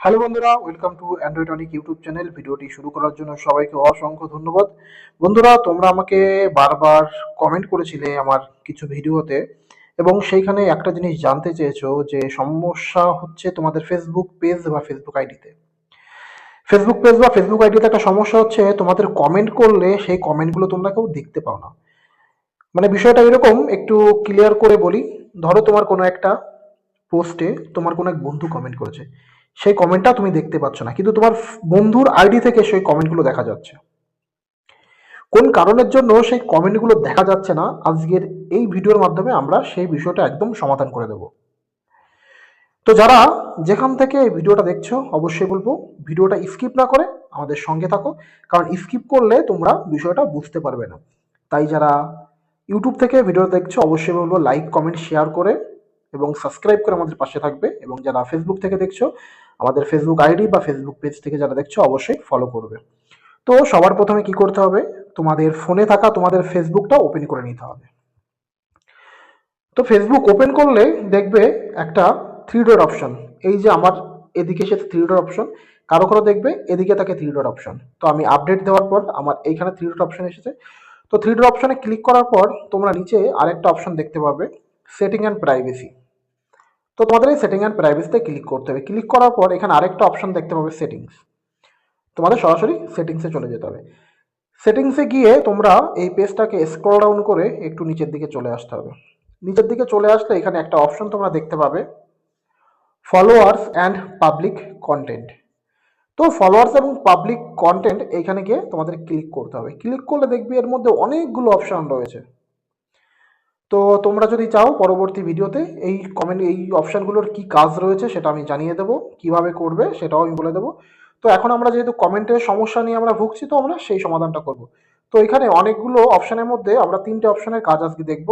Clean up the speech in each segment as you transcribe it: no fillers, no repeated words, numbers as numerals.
Hello বন্ধুরা, welcome to Android Anik YouTube channel. ভিডিওটি শুরু করার জন্য সবাইকে অসংখ্য ধন্যবাদ। বন্ধুরা, তোমরা আমাকে বারবার কমেন্ট করেছিলে আমার কিছু ভিডিওতে, এবং সেইখানে একটা জিনিস জানতে চেয়েছো যে সমস্যা হচ্ছে তোমাদের ফেসবুক পেজ বা ফেসবুক আইডিতে। ফেসবুক পেজ বা ফেসবুক আইডিতে একটা সমস্যা হচ্ছে, তোমাদের কমেন্ট করলে সেই কমেন্টগুলো তোমরা কেউ দেখতে পাও না। মানে বিষয়টা এরকম, একটু ক্লিয়ার করে বলি। ধরো তোমার কোনো একটা পোস্টে তোমার কোনো এক বন্ধু কমেন্ট করেছে, সেই কমেন্টটা তুমি দেখতে পাচ্ছ না, কিন্তু তোমার বন্ধুর আইডি থেকে সেই কমেন্টগুলো দেখা যাচ্ছে। কোন কারণের জন্য সেই কমেন্টগুলো দেখা যাচ্ছে না, আজকের এই ভিডিওর মাধ্যমে আমরা সেই বিষয়টা একদম সমাধান করে দেব। তো যারা যেখান থেকে এই ভিডিওটা দেখছো, অবশ্যই বলবো ভিডিওটা স্কিপ না করে আমাদের সঙ্গে থাকো, কারণ স্কিপ করলে তোমরা বিষয়টা বুঝতে পারবে না। তাই যারা ইউটিউব থেকে ভিডিও দেখছো, অবশ্যই বলবো লাইক কমেন্ট শেয়ার করে এবং সাবস্ক্রাইব করে আমাদের পাশে থাকবে, এবং যারা ফেসবুক থেকে দেখছো, আমাদের ফেসবুক আইডি বা ফেসবুক পেজ থেকে যারা দেখছো, অবশ্যই ফলো করবে। তো সবার প্রথমে কি করতে হবে, তোমাদের ফোনে থাকা তোমাদের ফেসবুকটা ওপেন করে নিতে হবে। তো ফেসবুক ওপেন করলে দেখবে একটা থ্রি ডট অপশন, এই যে আমার এদিকে সে থ্রি ডট অপশন, কারো কারো দেখবে এদিকে থাকে থ্রি ডট অপশন। তো আমি আপডেট দেওয়ার পর আমার এইখানে থ্রি ডট অপশন এসেছে। তো থ্রি ডট অপশনে ক্লিক করার পর তোমরা নিচে আরেকটা অপশন দেখতে পাবে, সেটিং অ্যান্ড প্রাইভেসি। তো তোমাদের এই সেটিং অ্যান্ড প্রাইভেসিতে ক্লিক করতে হবে। ক্লিক করার পর এখানে আরেকটা অপশন দেখতে পাবে, সেটিংস। তোমাদের সরাসরি সেটিংসে চলে যেতে হবে। সেটিংসে গিয়ে তোমরা এই পেজটাকে স্ক্রল ডাউন করে একটু নিচের দিকে চলে আসতে হবে। নিচের দিকে চলে আসলে এখানে একটা অপশন তোমরা দেখতে পাবে, ফলোয়ার্স অ্যান্ড পাবলিক কন্টেন্ট। তো ফলোয়ার্স এবং পাবলিক কন্টেন্ট এইখানে গিয়ে তোমাদের ক্লিক করতে হবে। ক্লিক করলে দেখবে এর মধ্যে অনেকগুলো অপশন রয়েছে। তো তোমরা যদি চাও পরবর্তী ভিডিওতে এই অপশনগুলোর কি কাজ রয়েছে সেটা আমি জানিয়ে দেবো, কিভাবে করবে সেটাও আমি বলে দেবো। তো এখন আমরা যেহেতু কমেন্টের সমস্যা নিয়ে আমরা ভুগছি, তো আমরা সেই সমাধানটা করব। তো এখানে অনেকগুলো অপশনের মধ্যে আমরা তিনটে অপশনের কাজ আজকে দেখব।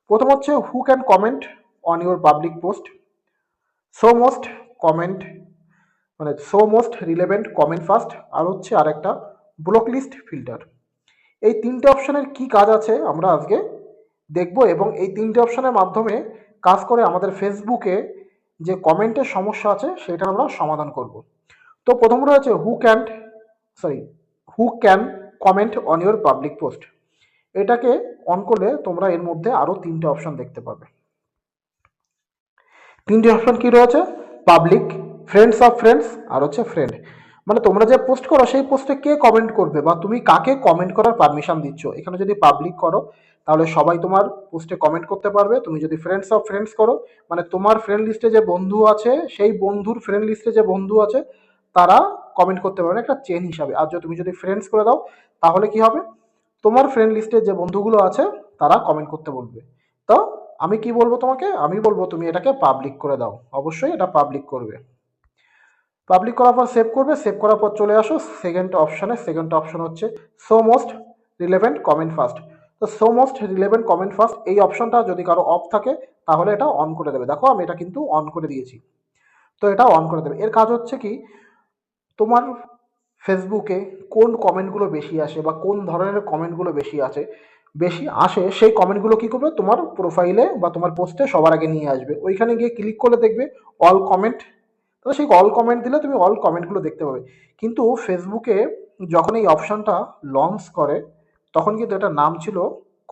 প্রথম হচ্ছে who can comment on your public post, so most comment, মানে so most relevant comment first, আর হচ্ছে আরেকটা ব্লক লিস্ট ফিল্টার। এই তিনটে অপশনের কি কাজ আছে আমরা আজকে দেখব, এবং এই তিনটে অপশনের মাধ্যমে কাজ করে আমাদের ফেসবুকে যে কমেন্টের সমস্যা আছে সেটা আমরা সমাধান করব। তো প্রথম রয়েছে হু can comment on your public post. এটাকে অন করলে তোমরা এর মধ্যে আরো তিনটে অপশন দেখতে পাবে। তিনটে অপশন কি রয়েছে, পাবলিক, ফ্রেন্ডস অফ ফ্রেন্ডস, আর হচ্ছে ফ্রেন্ড। মানে তোমরা যে পোস্ট করো সেই পোস্টে কে কমেন্ট করবে বা তুমি কাকে কমেন্ট করার পারমিশন দিচ্ছ। এখানে যদি পাবলিক করো তাহলে সবাই তোমার পোস্টে কমেন্ট করতে পারবে। তুমি যদি ফ্রেন্ডস অফ ফ্রেন্ডস করো, মানে তোমার ফ্রেন্ড লিস্টে যে বন্ধু আছে সেই বন্ধুর ফ্রেন্ড লিস্টে যে বন্ধু আছে তারা কমেন্ট করতে পারবে একটা চেন হিসাবে। আর যদি তুমি ফ্রেন্ডস করে দাও, তাহলে কি হবে, তোমার ফ্রেন্ড লিস্টে যে বন্ধুগুলো আছে তারা কমেন্ট করতে বলবে। তো আমি কি বলবো তোমাকে, আমি বলবো তুমি এটাকে পাবলিক করে দাও। অবশ্যই এটা পাবলিক করবে। পাবলিক করার পর সেভ করবে, সেভ করার পর চলে আসো সেকেন্ড অপশনে। সেকেন্ড অপশন হচ্ছে so most relevant comment first. তো so most relevant comment first এই অপশনটা যদি কারো অফ থাকে তাহলে এটা অন করে দেবে। দেখো আমি এটা কিন্তু অন করে দিয়েছি। তো এটা অন করে দেবে। এর কাজ হচ্ছে কি, তোমার ফেসবুকে কোন কমেন্টগুলো বেশি আসে বা কোন ধরনের কমেন্টগুলো বেশি আসে সেই কমেন্টগুলো কি করবে, তোমার প্রোফাইলে বা তোমার পোস্টে সবার আগে নিয়ে আসবে। ওইখানে গিয়ে ক্লিক করলে দেখবে অল কমেন্ট। তো সেই অল কমেন্ট দিলে তুমি অল কমেন্টগুলো দেখতে পাবে। কিন্তু ফেসবুকে যখন এই অপশনটা লঞ্চ করে তখন কিন্তু এটার নাম ছিল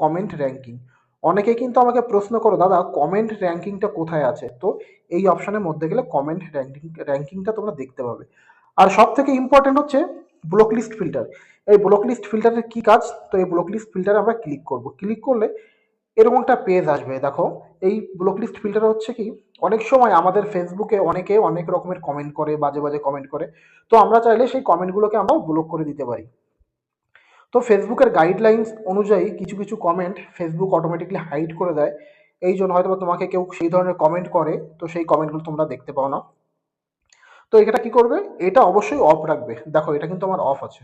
কমেন্ট র্যাঙ্কিং। অনেকে কিন্তু আমাকে প্রশ্ন করো, দাদা কমেন্ট র্যাঙ্কিংটা কোথায় আছে। তো এই অপশনের মধ্যে গেলে কমেন্ট র্যাঙ্কিংটা তোমরা দেখতে পাবে। আর সব থেকে ইম্পর্টেন্ট হচ্ছে ব্লক লিস্ট ফিল্টার। এই ব্লক লিস্ট ফিল্টারের কি কাজ, তো এই ব্লক লিস্ট ফিল্টারে আমরা ক্লিক করব। ক্লিক করলে এরকম একটা পেজ আসবে। দেখো এই ব্লক লিস্ট ফিল্টার হচ্ছে কি, অনেক সময় আমাদের ফেসবুকে অনেকে অনেক রকমের কমেন্ট করে, বাজে বাজে কমেন্ট করে। তো আমরা চাইলে সেই কমেন্টগুলোকে আমরা ব্লক করে দিতে পারি। তো ফেসবুকের গাইডলাইন্স অনুযায়ী কিছু কিছু কমেন্ট ফেসবুক অটোমেটিকলি হাইড করে দেয়। এই জন্য হয়তো তোমাকে কেউ সেই ধরনের কমেন্ট করে, তো সেই কমেন্টগুলো তোমরা দেখতে পাও না। তো এটা কি করবে, এটা অবশ্যই অফ রাখবে। দেখো এটা কিন্তু আমার অফ আছে,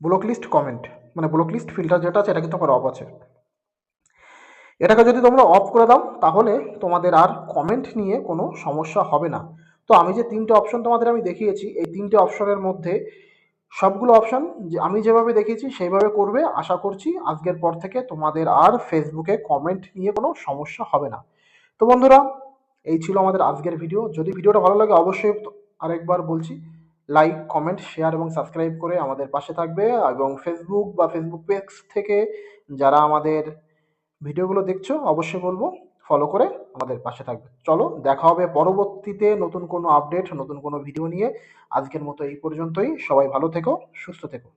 ব্লক লিস্ট কমেন্ট, মানে ব্লক লিস্ট ফিল্টার যেটা আছে এটা কিন্তু আমার অফ আছে। এটাকে যদি তোমরা অফ করে দাও তাহলে তোমাদের আর কমেন্ট নিয়ে কোনো সমস্যা হবে না। তো আমি যে তিনটে অপশন তোমাদের আমি দেখিয়েছি, এই তিনটে অপশনের মধ্যে সবগুলো অপশন যে আমি যেভাবে দেখিয়েছি সেইভাবে করবে। আশা করছি আজকের পর থেকে তোমাদের আর ফেসবুকে কমেন্ট নিয়ে কোনো সমস্যা হবে না। তো বন্ধুরা, এই ছিল আমাদের আজকের ভিডিও। যদি ভিডিওটা ভালো লাগে অবশ্যই আরেকবার বলছি, লাইক, কমেন্ট, শেয়ার এবং সাবস্ক্রাইব করে আমাদের পাশে থাকবে, এবং ফেসবুক বা ফেসবুক পেজ থেকে যারা আমাদের ভিডিওগুলো দেখছো অবশ্যই বলবো ফলো করে আমাদের পাশে থাকবে। চলো দেখা হবে পরবর্তীতে নতুন কোনো আপডেট, নতুন কোনো ভিডিও নিয়ে। আজকের মতো এই পর্যন্তই। সবাই ভালো থেকো, সুস্থ থেকো।